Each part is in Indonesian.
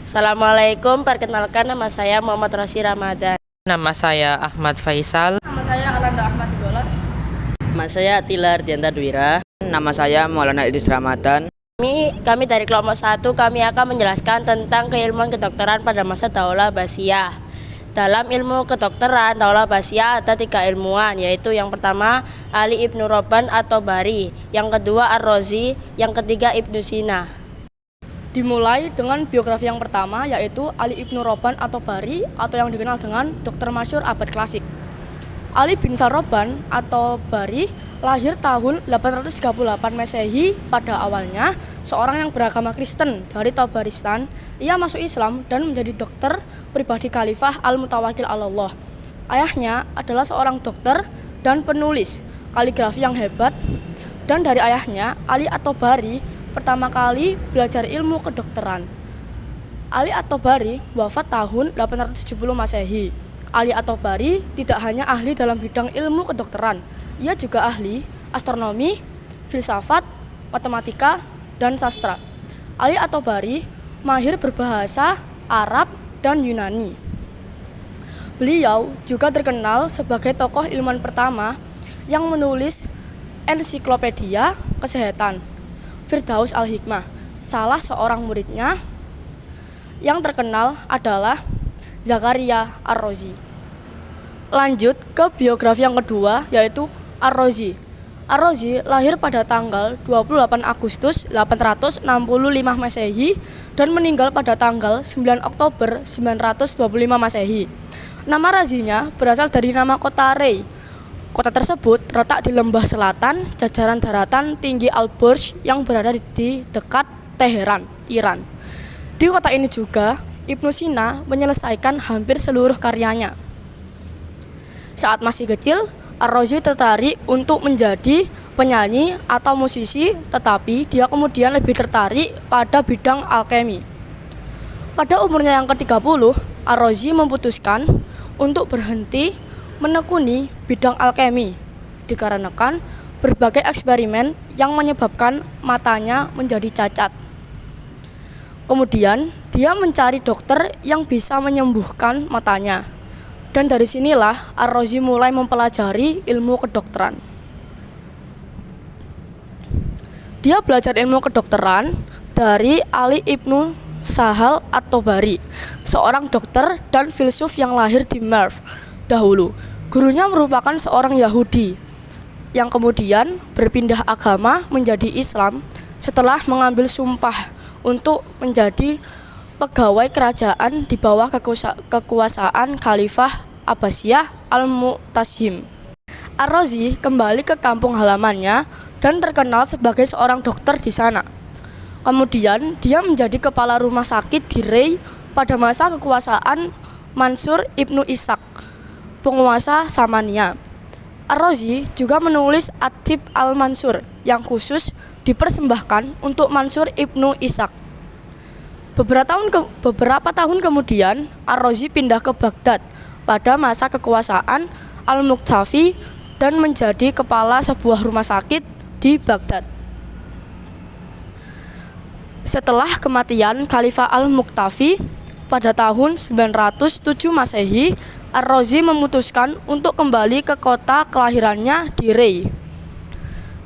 Assalamualaikum, perkenalkan nama saya Muhammad Rosi Ramadan. Nama saya Ahmad Faisal. Nama saya Alanda Ahmad Idola. Nama saya Tilar Dianta Dwira. Nama saya Maulana Idris Ramadan. Kami dari kelompok 1, kami akan menjelaskan tentang keilmuan kedokteran pada masa Daulah Abbasiyah. Dalam ilmu kedokteran Daulah Abbasiyah ada 3 ilmuwan, yaitu yang pertama Ali Ibnu Roban atau Bari, yang kedua Ar-Razi, yang ketiga Ibnu Sina. Dimulai dengan biografi yang pertama, yaitu Ali Ibnu Roban atau Bari, atau yang dikenal dengan dokter masyhur abad klasik. Ali bin Saroban atau Bari lahir tahun 838 Masehi. Pada awalnya seorang yang beragama Kristen dari Tabaristan. Ia masuk Islam dan menjadi dokter pribadi Khalifah Al-Mutawakkil 'alallah. Ayahnya adalah seorang dokter dan penulis kaligrafi yang hebat. Dan dari ayahnya, Ali atau Bari pertama kali belajar ilmu kedokteran. Ali atau Bari wafat tahun 870 Masehi. Ali atau Bari tidak hanya ahli dalam bidang ilmu kedokteran, ia juga ahli astronomi, filsafat, matematika, dan sastra. Ali atau Bari mahir berbahasa Arab dan Yunani. Beliau juga terkenal sebagai tokoh ilmuwan pertama yang menulis ensiklopedia kesehatan, Firdaus Al-Hikmah. Salah seorang muridnya yang terkenal adalah Zakaria Ar-Razi. Lanjut ke biografi yang kedua, yaitu Ar-Razi. Ar-Razi lahir pada tanggal 28 Agustus 865 Masehi dan meninggal pada tanggal 9 Oktober 925 Masehi. Nama Razinya berasal dari nama kota Rey. Kota tersebut terletak di lembah selatan jajaran daratan tinggi Al-Burj yang berada di dekat Teheran, Iran. Di kota ini juga Ibnu Sina menyelesaikan hampir seluruh karyanya. Saat masih kecil, Ar-Razi tertarik untuk menjadi penyanyi atau musisi, tetapi dia kemudian lebih tertarik pada bidang alkemi. Pada umurnya yang ke-30, Ar-Razi memutuskan untuk berhenti menekuni bidang alkemi dikarenakan berbagai eksperimen yang menyebabkan matanya menjadi cacat. Kemudian dia mencari dokter yang bisa menyembuhkan matanya. Dan dari sinilah Ar-Razi mulai mempelajari ilmu kedokteran. Dia belajar ilmu kedokteran dari Ali Ibnu Sahal atau Bari, seorang dokter dan filsuf yang lahir di Merv dahulu. Gurunya merupakan seorang Yahudi yang kemudian berpindah agama menjadi Islam setelah mengambil sumpah untuk menjadi pegawai kerajaan di bawah kekuasaan Khalifah Abbasiyah Al-Mu'tasim. Ar-Razi kembali ke kampung halamannya dan terkenal sebagai seorang dokter di sana. Kemudian dia menjadi kepala rumah sakit di Rey pada masa kekuasaan Mansur Ibnu Ishaq, penguasa Samania. Ar-Razi juga menulis At-Tib Al-Mansur yang khusus dipersembahkan untuk Mansur Ibnu Ishaq. Beberapa tahun kemudian, Ar-Razi pindah ke Baghdad pada masa kekuasaan Al-Muqtafi dan menjadi kepala sebuah rumah sakit di Baghdad. Setelah kematian Khalifah Al-Muqtafi pada tahun 907 Masehi, Ar-Razi memutuskan untuk kembali ke kota kelahirannya di Rey,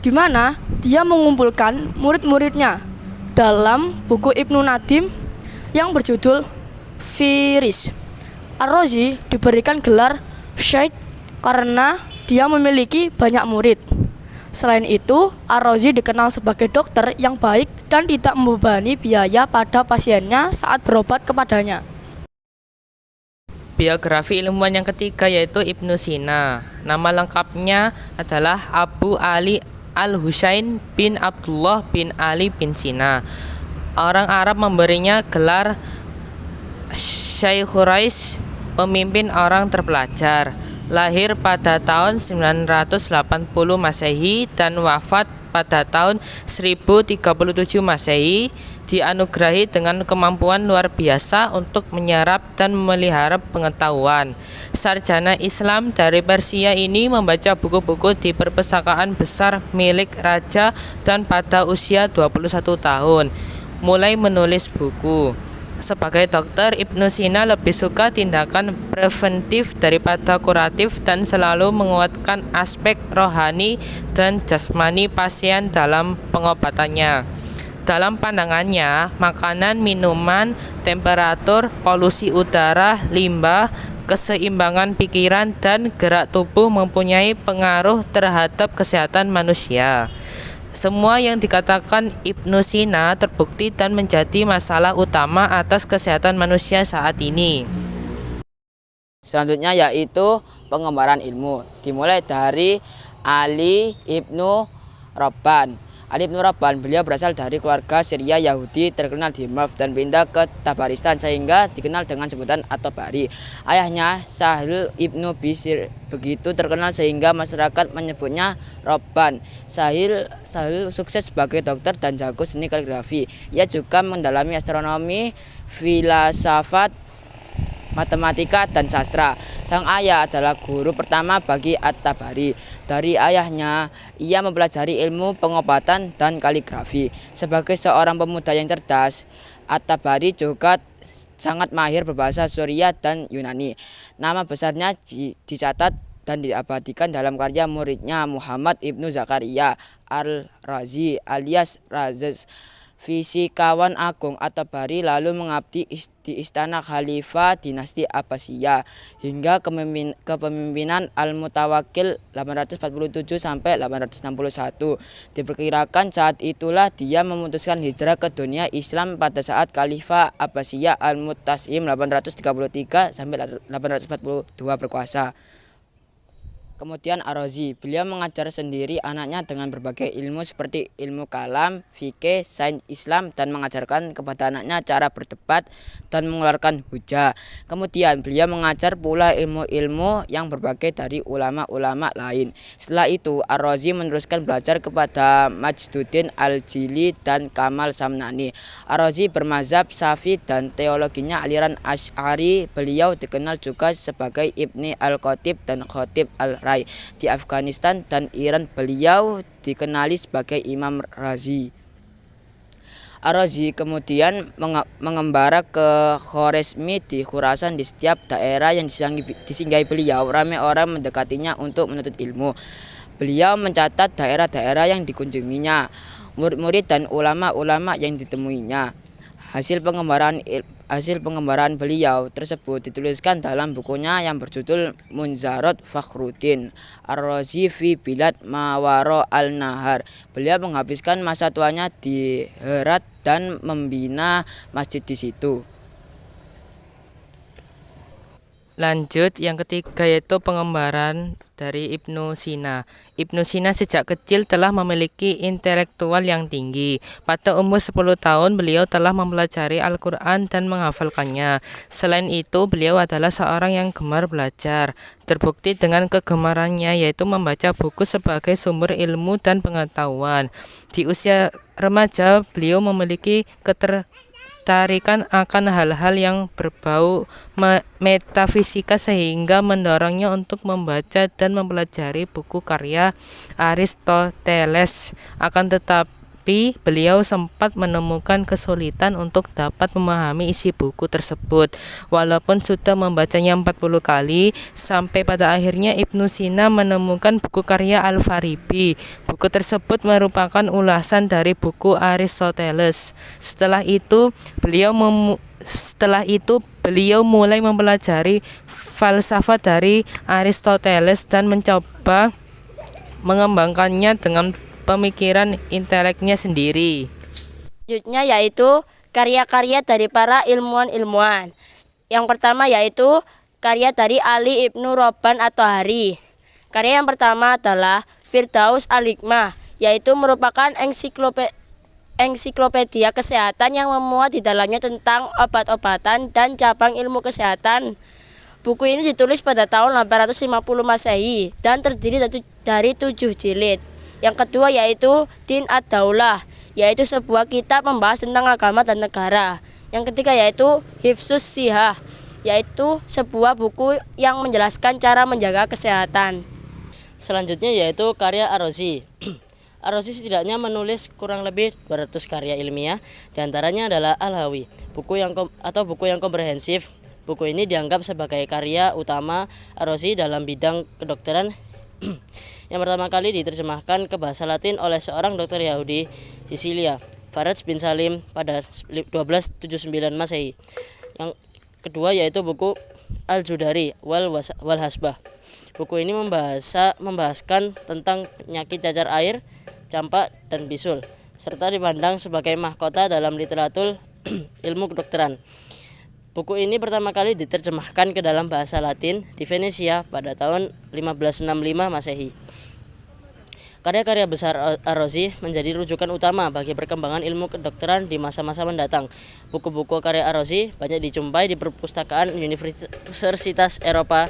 di mana dia mengumpulkan murid-muridnya dalam buku Ibnu Nadim yang berjudul Firis. Ar-Razi diberikan gelar Syekh karena dia memiliki banyak murid. Selain itu, Ar-Razi dikenal sebagai dokter yang baik dan tidak membebani biaya pada pasiennya saat berobat kepadanya. Biografi ilmuwan yang ketiga yaitu Ibnu Sina. Nama lengkapnya adalah Abu Ali Al-Husain bin Abdullah bin Ali bin Sina. Orang Arab memberinya gelar Syekh Quraisy, pemimpin orang terpelajar. Lahir pada tahun 980 Masehi dan wafat pada tahun 1037 Masehi. Dianugerahi dengan kemampuan luar biasa untuk menyerap dan memelihara pengetahuan. Sarjana Islam dari Persia ini membaca buku-buku di perpustakaan besar milik raja dan pada usia 21 tahun mulai menulis buku. Sebagai dokter, Ibnu Sina lebih suka tindakan preventif daripada kuratif dan selalu menguatkan aspek rohani dan jasmani pasien dalam pengobatannya. Dalam pandangannya, makanan, minuman, temperatur, polusi udara, limbah, keseimbangan pikiran, dan gerak tubuh mempunyai pengaruh terhadap kesehatan manusia. Semua yang dikatakan Ibnu Sina terbukti dan menjadi masalah utama atas kesehatan manusia saat ini. Selanjutnya yaitu pengembaraan ilmu. Dimulai dari Ali ibnu Robban. Ali ibnu Robban, beliau berasal dari keluarga Syria Yahudi terkenal di Merv dan pindah ke Tabaristan sehingga dikenal dengan sebutan At-Tabari. Ayahnya Sahil ibnu Bishr begitu terkenal sehingga masyarakat menyebutnya Robban. Sahil sukses sebagai dokter dan jago seni kaligrafi. Ia juga mendalami astronomi, filsafat, matematika, dan sastra. Sang ayah adalah guru pertama bagi At-Tabari. Dari ayahnya, ia mempelajari ilmu pengobatan dan kaligrafi. Sebagai seorang pemuda yang cerdas, At-Tabari juga sangat mahir berbahasa Suriah dan Yunani. Nama besarnya dicatat dan diabadikan dalam karya muridnya Muhammad ibnu Zakaria al-Razi alias Razes. Fisikawan agung At-Tabari lalu mengabdi di istana Khalifah dinasti Abbasiyah hingga kepemimpinan Al-Mutawakkil 847 sampai 861. Diperkirakan saat itulah dia memutuskan hijrah ke dunia Islam pada saat Khalifah Abbasiyah Al-Mutasim 833 sampai 842 berkuasa. Kemudian Ar-Razi, beliau mengajar sendiri anaknya dengan berbagai ilmu seperti ilmu kalam, fikih, sains Islam, dan mengajarkan kepada anaknya cara berdebat dan mengeluarkan hujah. Kemudian beliau mengajar pula ilmu-ilmu yang berbagai dari ulama-ulama lain. Setelah itu Ar-Razi meneruskan belajar kepada Majduddin Al-Jili dan Kamal Samnani. Ar-Razi bermazhab Syafi'i dan teologinya aliran Asy'ari. Beliau dikenal juga sebagai Ibni Al-Khatib dan Khatib Al di Afghanistan dan Iran. Beliau dikenali sebagai Imam Razi. Ar-Razi kemudian mengembara ke Khorezmi di Khurasan. Di setiap daerah yang disinggahi beliau, ramai orang mendekatinya untuk menuntut ilmu. Beliau mencatat daerah-daerah yang dikunjunginya, murid-murid dan ulama-ulama yang ditemuinya. Hasil pengembaraan beliau tersebut dituliskan dalam bukunya yang berjudul Munzarat Fakhruddin Ar-Razi fi Bilad Mawaro al-Nahar. Beliau menghabiskan masa tuanya di Herat dan membina masjid di situ. Lanjut, yang ketiga yaitu pengembaraan dari Ibnu Sina. Ibnu Sina sejak kecil telah memiliki intelektual yang tinggi. Pada umur 10 tahun beliau telah mempelajari Al-Quran dan menghafalkannya. Selain itu, beliau adalah seorang yang gemar belajar. Terbukti dengan kegemarannya yaitu membaca buku sebagai sumber ilmu dan pengetahuan. Di usia remaja, beliau memiliki ketertarikan akan hal-hal yang berbau metafisika sehingga mendorongnya untuk membaca dan mempelajari buku karya Aristoteles. Akan tetapi beliau sempat menemukan kesulitan untuk dapat memahami isi buku tersebut walaupun sudah membacanya 40 kali, sampai pada akhirnya Ibnu Sina menemukan buku karya Al-Farabi. Buku tersebut merupakan ulasan dari buku Aristoteles. Setelah itu beliau mulai mempelajari falsafah dari Aristoteles dan mencoba mengembangkannya dengan pemikiran inteleknya sendiri. Selanjutnya yaitu karya-karya dari para ilmuwan-ilmuwan. Yang pertama yaitu karya dari Ali ibnu Robban atau Hari. Karya yang pertama adalah Firdaus Al-Hikmah, yaitu merupakan ensiklopedia kesehatan yang memuat di dalamnya tentang obat-obatan dan cabang ilmu kesehatan. Buku ini ditulis pada tahun 850 Masehi dan terdiri dari 7 jilid. Yang kedua yaitu Din ad-Daulah, yaitu sebuah kitab membahas tentang agama dan negara. Yang ketiga yaitu Hifzus Sihah, yaitu sebuah buku yang menjelaskan cara menjaga kesehatan. Selanjutnya yaitu karya Ar-Razi. Ar-Razi setidaknya menulis kurang lebih 200 karya ilmiah, diantaranya adalah Al-Hawi, buku yang komprehensif. Buku ini dianggap sebagai karya utama Ar-Razi dalam bidang kedokteran yang pertama kali diterjemahkan ke bahasa Latin oleh seorang dokter Yahudi Sisilia, Faraj bin Salim pada 1279 Masehi. Yang kedua yaitu buku Al-Judari wal Hasbah. Buku ini membahaskan tentang penyakit cacar air, campak, dan bisul, serta dipandang sebagai mahkota dalam literatur ilmu kedokteran. Buku ini pertama kali diterjemahkan ke dalam bahasa Latin di Venesia pada tahun 1565 Masehi. Karya-karya besar Ar-Razi menjadi rujukan utama bagi perkembangan ilmu kedokteran di masa-masa mendatang. Buku-buku karya Ar-Razi banyak dijumpai di perpustakaan universitas Eropa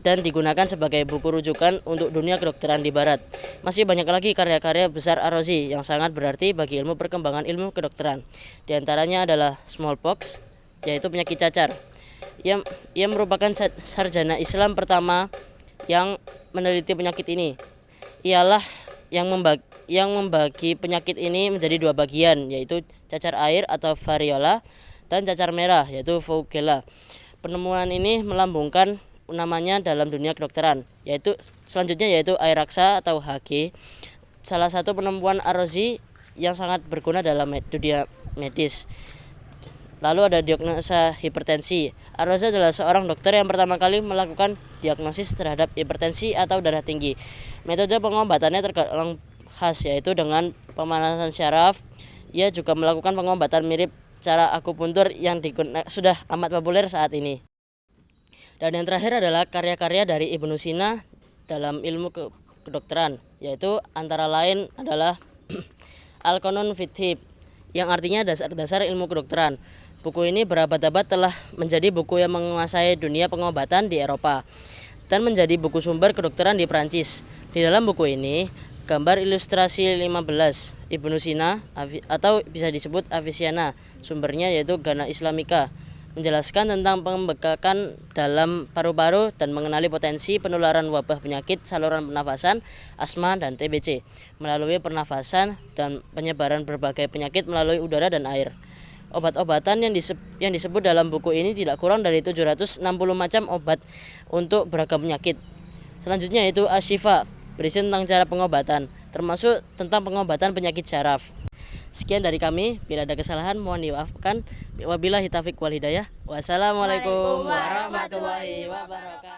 dan digunakan sebagai buku rujukan untuk dunia kedokteran di barat. Masih banyak lagi karya-karya besar Ar-Razi yang sangat berarti bagi ilmu perkembangan ilmu kedokteran. Di antaranya adalah Smallpox, yaitu penyakit cacar. Ia merupakan sarjana Islam pertama yang meneliti penyakit ini. Ialah yang membagi penyakit ini menjadi dua bagian, yaitu cacar air atau variola dan cacar merah, yaitu Vougela. Penemuan ini melambungkan namanya dalam dunia kedokteran, selanjutnya yaitu Airaksa atau HG, salah satu penemuan Ar-Razi yang sangat berguna dalam dunia medis. Lalu ada diagnosa hipertensi. Ar-Razi adalah seorang dokter yang pertama kali melakukan diagnosis terhadap hipertensi atau darah tinggi. Metode pengobatannya tergolong khas, yaitu dengan pemanasan syaraf. Ia juga melakukan pengobatan mirip cara akupuntur yang sudah amat populer saat ini. Dan yang terakhir adalah karya-karya dari Ibnu Sina dalam ilmu kedokteran, yaitu antara lain adalah Al-Qanun fit Tibb, yang artinya dasar-dasar ilmu kedokteran. Buku ini berabad-abad telah menjadi buku yang menguasai dunia pengobatan di Eropa dan menjadi buku sumber kedokteran di Prancis. Di dalam buku ini, gambar ilustrasi 15 Ibnu Sina atau bisa disebut Avicenna, sumbernya yaitu Ghana Islamica, menjelaskan tentang pembekakan dalam paru-paru dan mengenali potensi penularan wabah penyakit saluran pernafasan, asma, dan TBC melalui pernafasan dan penyebaran berbagai penyakit melalui udara dan air. Obat-obatan yang disebut dalam buku ini tidak kurang dari 760 macam obat untuk beragam penyakit. Selanjutnya yaitu Asy-Syifa, berisi tentang cara pengobatan, termasuk tentang pengobatan penyakit syaraf. Sekian dari kami, bila ada kesalahan mohon dimaafkan. Wabillahi taufiq wal hidayah. Wassalamualaikum warahmatullahi wabarakatuh.